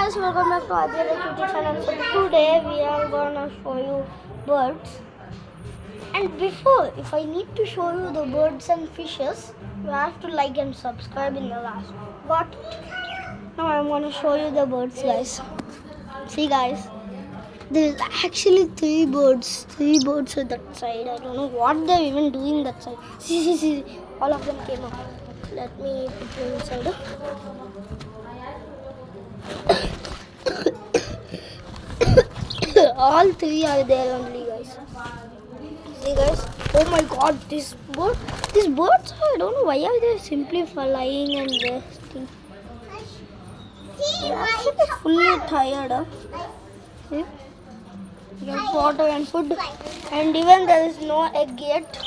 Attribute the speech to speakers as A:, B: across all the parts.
A: guys, welcome back to Aditya YouTube channel. So today we are gonna show you birds. And before, if I need to show you the birds and fishes, you have to like and subscribe in the last. Got it? Now I'm gonna show you the birds, guys. See, guys, there's actually three birds. Three birds at that side. I don't know what they're even doing that side. See. All of them came up. Let me put them inside. All three are there only, guys. See, guys. Oh my God, these birds. I don't know why are they simply flying and resting. They're actually fully tired. See? Just water and food, and even there is no egg yet.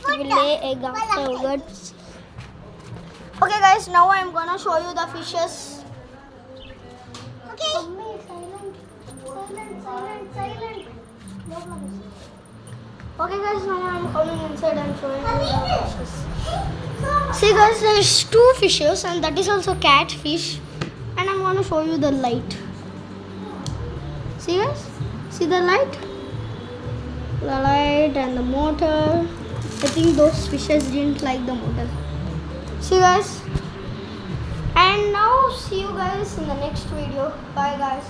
A: We will lay egg afterwards. Okay, guys. Now I am gonna show you the fishes. Okay. Silent. Okay, guys. Now I am coming inside and showing you the fishes. See, guys, there is two fishes, and that is also catfish. And I'm gonna show you the light. See, guys. See the light? The light and the motor. I think those fishes didn't like the motor. See, guys. And now see you guys in the next video. Bye, guys.